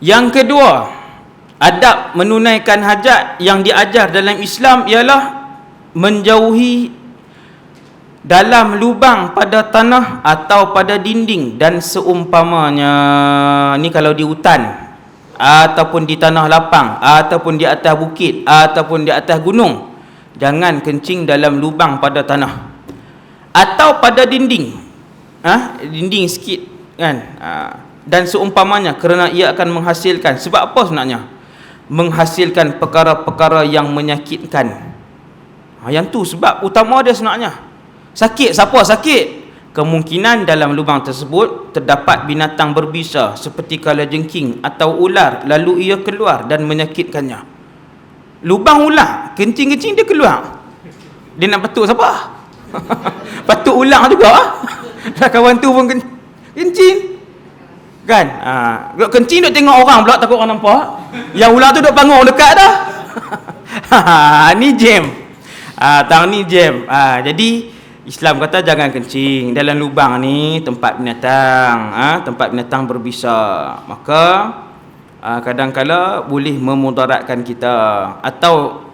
Yang kedua, adab menunaikan hajat yang diajar dalam Islam ialah menjauhi dalam lubang pada tanah atau pada dinding dan seumpamanya. Ni kalau di hutan, ataupun di tanah lapang, ataupun di atas bukit, ataupun di atas gunung. Jangan kencing dalam lubang pada tanah atau pada dinding, dinding sikit kan, dan seumpamanya, kerana ia akan menghasilkan, sebab apa sebenarnya? Menghasilkan perkara-perkara yang menyakitkan. Yang tu sebab utama dia sebenarnya. Sakit, siapa sakit? Kemungkinan dalam lubang tersebut terdapat binatang berbisa seperti kalajengking atau ular, lalu ia keluar dan menyakitkannya. Lubang ular, kencing-kencing dia keluar, dia nak patuk siapa? Patuk ular juga. Kawan tu pun kencing kan. Kencing duk tengok orang pula, takut orang nampak. Yang ular tu duk bangun dekat dah. Ni jam. Ni jam. Jadi Islam kata jangan kencing dalam lubang ni, tempat binatang, tempat binatang berbisa. Maka kadang-kala boleh memudaratkan kita, atau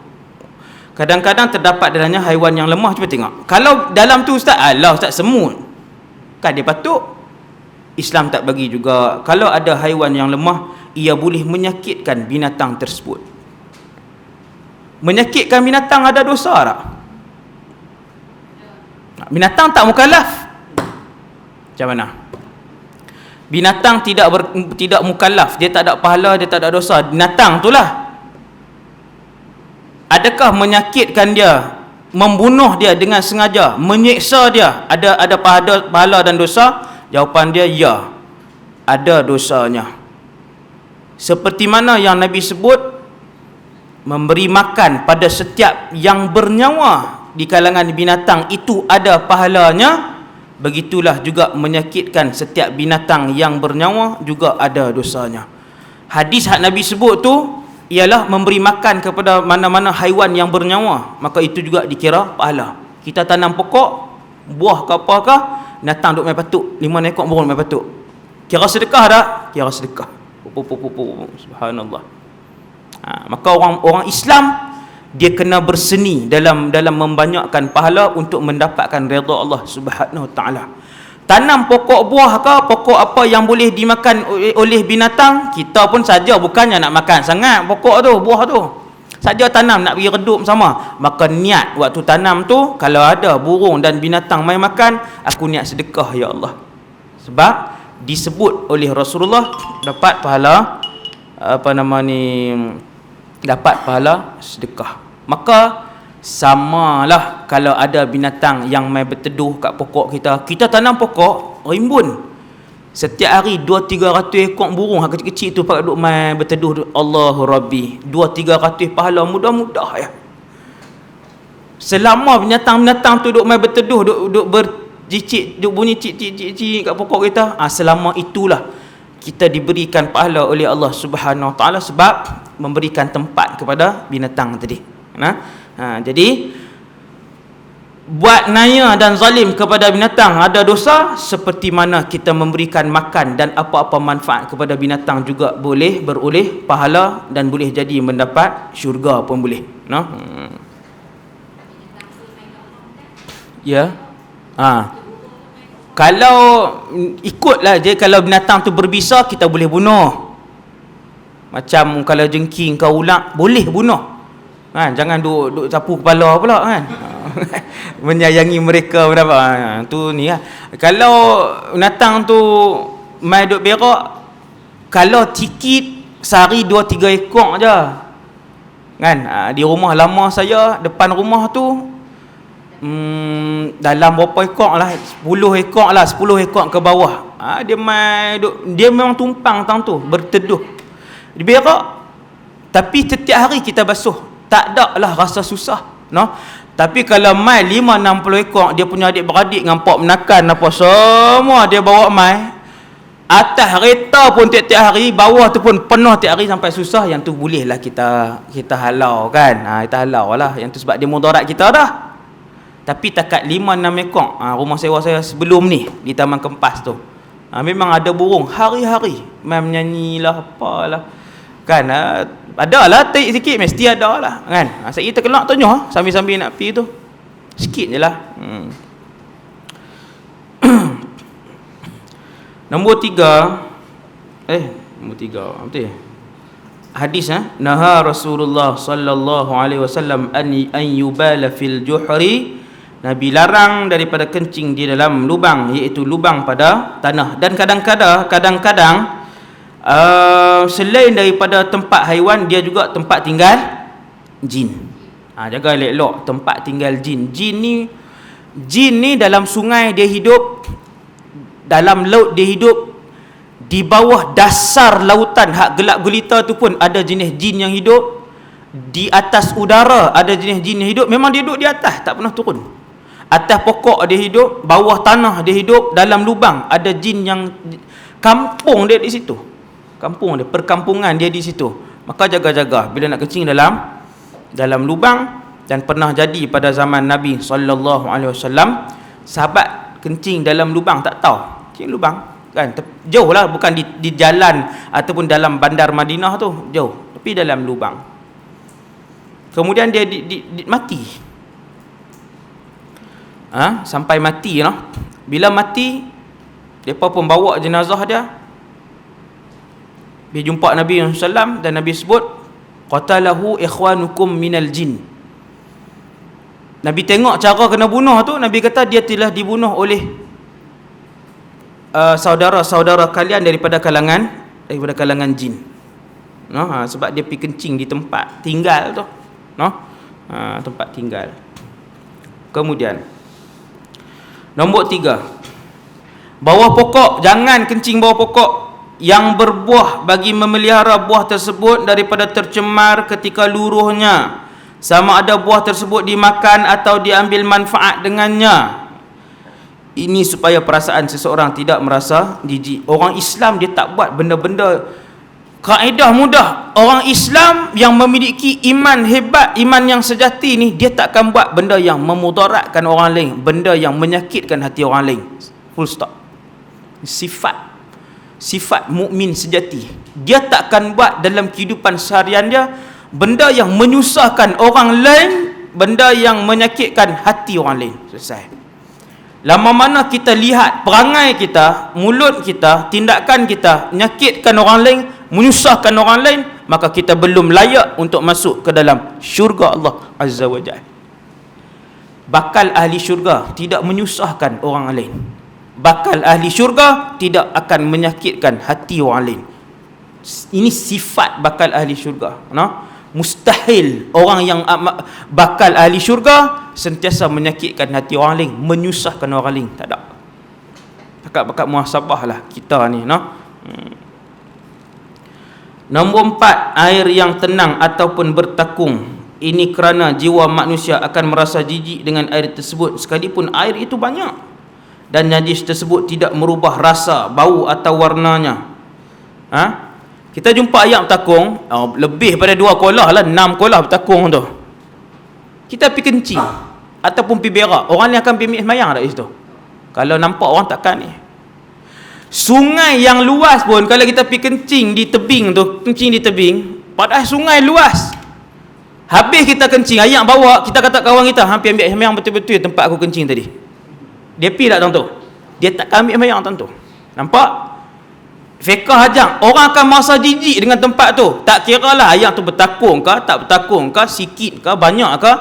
kadang-kadang terdapat dalamnya haiwan yang lemah. Cuba tengok, kalau dalam tu ustaz, ustaz semut kan dia patuk. Islam tak bagi juga. Kalau ada haiwan yang lemah, ia boleh menyakitkan binatang tersebut. Menyakitkan binatang ada dosa tak? Binatang tak mukallaf. Macam mana? Binatang tidak mukallaf, dia tak ada pahala, dia tak ada dosa. Binatang itulah. Adakah menyakitkan dia, membunuh dia dengan sengaja, menyiksa dia, ada pahala dan dosa? Jawapan dia ya, ada dosanya. Seperti mana yang Nabi sebut, memberi makan pada setiap yang bernyawa di kalangan binatang itu ada pahalanya, begitulah juga menyakitkan setiap binatang yang bernyawa juga ada dosanya. Hadis hak Nabi sebut tu ialah memberi makan kepada mana-mana haiwan yang bernyawa, maka itu juga dikira pahala. Kita tanam pokok, buah ke apakah, binatang duk main patuk, 5 ekor burung main patuk, kira sedekah tak? Kira sedekah. Subhanallah. Maka orang Islam dia kena berseni dalam membanyakkan pahala untuk mendapatkan redha Allah Subhanahu Wa Taala. Tanam pokok buah ke, pokok apa yang boleh dimakan oleh binatang, kita pun saja bukannya nak makan sangat pokok tu, buah tu, saja tanam nak pergi redup sama. Maka niat waktu tanam tu, kalau ada burung dan binatang mai makan, aku niat sedekah ya Allah. Sebab disebut oleh Rasulullah dapat pahala dapat pahala sedekah. Maka samalah kalau ada binatang yang mai berteduh kat pokok kita. Kita tanam pokok rimbun, setiap hari 200-300 ekor burung kecil-kecil tu pakai duk mai berteduh. Allahu Rabbi, 200-300 pahala mudah-mudah ya. Selama binatang-binatang tu duk mai berteduh, duk berjicik, duk bunyi cik-cik kat pokok kita, selama itulah kita diberikan pahala oleh Allah Subhanahu Wa Taala sebab memberikan tempat kepada binatang tadi. Jadi buat naya dan zalim kepada binatang ada dosa, seperti mana kita memberikan makan dan apa-apa manfaat kepada binatang juga boleh beroleh pahala dan boleh jadi mendapat syurga pun boleh. Ya. Kalau ikutlah je, kalau binatang tu berbisa kita boleh bunuh. Macam kalau jengking ke ular boleh bunuh. Jangan duk sapu kepala pula kan. Menyayangi mereka berapa. Tu ni lah. Kalau binatang tu mai duk berak, kalau sikit sehari 2-3 ekor je. Kan? Di rumah lama saya, depan rumah tu dalam berapa ekor lah, 10 ekor lah, 10 ekor ke bawah. Dia memang tumpang tang tu, berteduh, dia berak. Tapi setiap hari kita basuh, tak ada lah rasa susah, Tapi kalau mai 5-60 ekor, dia punya adik-beradik dengan pak menakan apa semua dia bawa mai. Atas kereta pun tiap-tiap hari, bawah tu pun penuh tiap hari sampai susah. Yang tu bolehlah kita halau kan. Kita halau lah. Yang tu sebab dia mudarat kita dah. Tapi takat 5-6 ekor, rumah sewa saya sebelum ni di Taman Kempas tu, Memang ada burung hari-hari main menyanyi lah, apalah kan. Ada lah tarik sikit, mesti ada lah kan. Saya kita kelak tanya sambil-sambil nak pergi tu, sikit je lah. Nombor tiga, betul ya? Hadis naha Rasulullah sallallahu alaihi wasallam an yubala fil juhri. Nabi larang daripada kencing di dalam lubang, iaitu lubang pada tanah. Dan kadang-kadang selain daripada tempat haiwan, dia juga tempat tinggal jin. Jaga elok-elok tempat tinggal jin. Jin ni dalam sungai dia hidup, dalam laut dia hidup, di bawah dasar lautan hak gelap gulita tu pun ada jenis jin yang hidup, di atas udara ada jenis jin yang hidup. Memang dia duduk di atas, tak pernah turun. Atas pokok dia hidup, bawah tanah dia hidup, dalam lubang ada jin yang kampung dia di situ. Kampung dia, perkampungan dia di situ. Maka jaga-jaga bila nak kencing dalam lubang. Dan pernah jadi pada zaman Nabi sallallahu alaihi wasallam, sahabat kencing dalam lubang, tak tahu kencing lubang kan, jauh lah, bukan di jalan ataupun dalam bandar Madinah tu, jauh, tapi dalam lubang. Kemudian dia mati. Sampai mati lah. Bila mati, mereka pun bawa jenazah dia, dia jumpa Nabi SAW, dan Nabi sebut qatalahu ikhwanukum minal jin. Nabi tengok cara kena bunuh tu, Nabi kata dia telah dibunuh oleh saudara-saudara kalian daripada kalangan jin. Sebab dia pergi kencing di tempat tinggal tu. Tempat tinggal. Kemudian nombor 3, bawah pokok, jangan kencing bawah pokok yang berbuah, bagi memelihara buah tersebut daripada tercemar ketika luruhnya, sama ada buah tersebut dimakan atau diambil manfaat dengannya. Ini supaya perasaan seseorang tidak merasa jijik. Orang Islam dia tak buat benda-benda, kaedah mudah. Orang Islam yang memiliki iman hebat, iman yang sejati ni, dia tak akan buat benda yang memudaratkan orang lain, benda yang menyakitkan hati orang lain. Full stop. Sifat mukmin sejati. Dia tak akan buat dalam kehidupan seharian dia benda yang menyusahkan orang lain, benda yang menyakitkan hati orang lain. Selesai. Lama mana kita lihat perangai kita, mulut kita, tindakan kita menyakitkan orang lain, menyusahkan orang lain, maka kita belum layak untuk masuk ke dalam syurga Allah Azza wa Jalla. Bakal ahli syurga tidak menyusahkan orang lain. Bakal ahli syurga tidak akan menyakitkan hati orang lain. Ini sifat bakal ahli syurga. Mustahil orang yang bakal ahli syurga sentiasa menyakitkan hati orang lain, menyusahkan orang lain. Tak ada. Bakat muhasabah lah kita ni. Nombor 4, air yang tenang ataupun bertakung. Ini kerana jiwa manusia akan merasa jijik dengan air tersebut, sekalipun air itu banyak dan najis tersebut tidak merubah rasa, bau atau warnanya. Kita jumpa ayam bertakung, lebih pada 2 kolah lah, 6 kolah bertakung tu. Kita pergi kencing ataupun pergi berak, orang ni akan pergi ambil semayang tak di situ? Kalau nampak orang takkan ni. Sungai yang luas pun, kalau kita pergi kencing di tebing tu, kencing di tebing, padahal sungai luas, habis kita kencing, ayam bawa, kita kata kawan kita, hampir ambil semayang betul-betul tempat aku kencing tadi. Dia pergi tak tentu? Dia tak ambil semayang tentu. Nampak? Fiqah hajang, orang akan merasa jijik dengan tempat tu. Tak kira lah ayam tu bertakung ke, tak bertakung ke, sikit ke, banyak ke.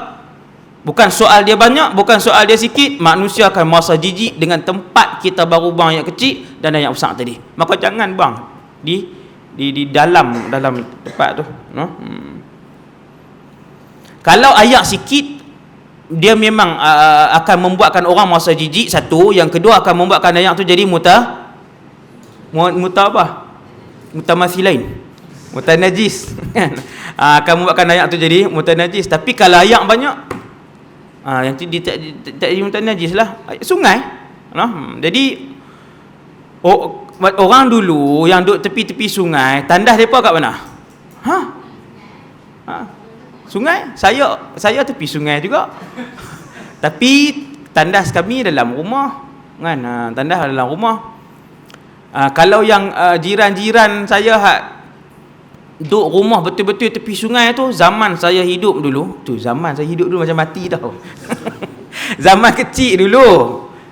Bukan soal dia banyak, bukan soal dia sikit. Manusia akan merasa jijik dengan tempat kita baru buang ayam kecil dan ayam besar tadi. Maka jangan buang di dalam tempat tu. Kalau ayam sikit, dia memang akan membuatkan orang merasa jijik, satu. Yang kedua, akan membuatkan ayam tu jadi mutamathilain, mutanajis. Akan membuatkan ayam tu jadi mutanajis. Tapi kalau ayam banyak, yang tu dia tak jadi mutanajis lah. Sungai. Jadi orang dulu yang duduk tepi-tepi sungai, tandas mereka kat mana? Sungai. Saya tepi sungai juga. Tapi tandas kami dalam rumah kan. Tandas dalam rumah. Kalau yang jiran-jiran saya duk rumah betul-betul tepi sungai tu, zaman saya hidup dulu, zaman saya hidup dulu macam mati tau. Zaman kecil dulu,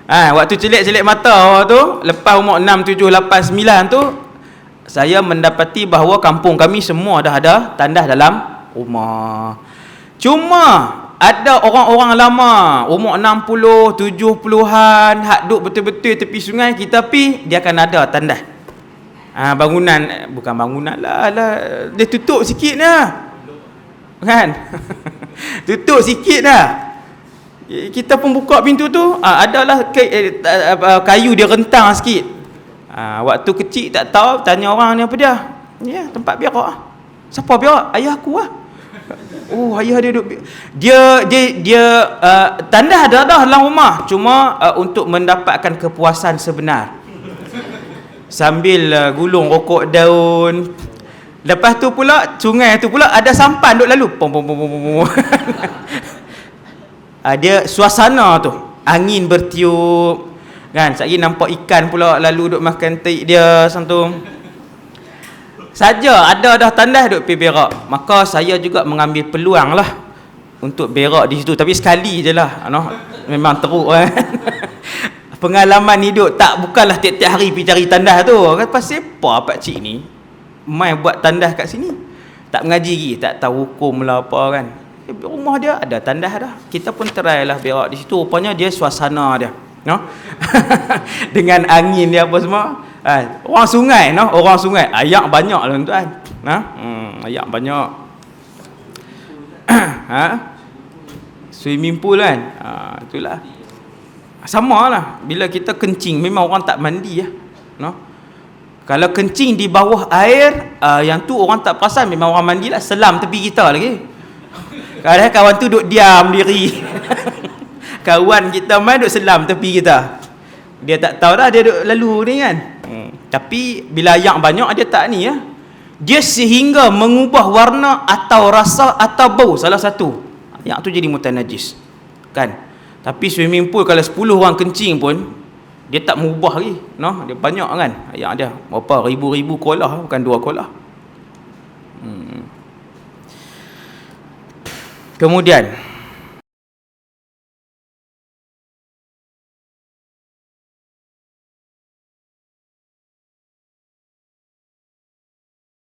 waktu celik-celik mata tu, lepas umur 6, 7, 8, 9 tu, saya mendapati bahawa kampung kami semua dah ada tandas dalam rumah. Cuma ada orang-orang lama, umur 60, 70-an, hak duk betul-betul tepi sungai, kita pi, dia akan ada tandas. Bangunan, bukan bangunan lah, dia tutup sikit dah, kan? Tutup sikit dah. Kita pun buka pintu tu, adalah kayu dia rentang sikit. Waktu kecil tak tahu, tanya orang ni apa dia. Ya, tempat berak. Siapa berak? Ayah aku lah. Oh, ayah dia duduk. Dia tandas ada dah dalam rumah, cuma untuk mendapatkan kepuasan sebenar. Sambil gulung rokok daun. Lepas tu pula sungai tu pula ada sampan duk lalu. Pom pom pom pom pom. Dia suasana tu, angin bertiup, kan? Sekali nampak ikan pula lalu duk makan taik dia santung. Saja ada dah tandas duk pergi berak, maka saya juga mengambil peluang lah untuk berak di situ, tapi sekali je lah, memang teruk kan. Pengalaman hidup tak, bukanlah tiap-tiap hari pergi cari tandas tu kan. Pasal apa pakcik ni main buat tandas kat sini, tak mengaji lagi, tak tahu hukum lah apa kan. Rumah dia ada tandas dah, kita pun try lah berak di situ. Rupanya dia suasana dia, dengan angin dia apa semua. Orang sungai, orang sungai ayak banyak lah tuan. Ayak banyak. Swimming pool kan. Itulah. Sama lah, bila kita kencing memang orang tak mandi lah. Kalau kencing di bawah air, yang tu orang tak perasan, memang orang mandi lah, selam tepi kita lagi. Kadang kawan tu duduk diam diri. Kawan kita main duduk selam tepi kita, dia tak tahu dah dia duduk lalu ni kan. Tapi bila ayak banyak, dia tak ni dia sehingga mengubah warna atau rasa atau bau salah satu, ayak tu jadi mutanajis kan. Tapi swimming pool kalau 10 orang kencing pun dia tak mengubah lagi, dia banyak kan ayak dia, berapa ribu-ribu kolah, bukan 2 kolah. Kemudian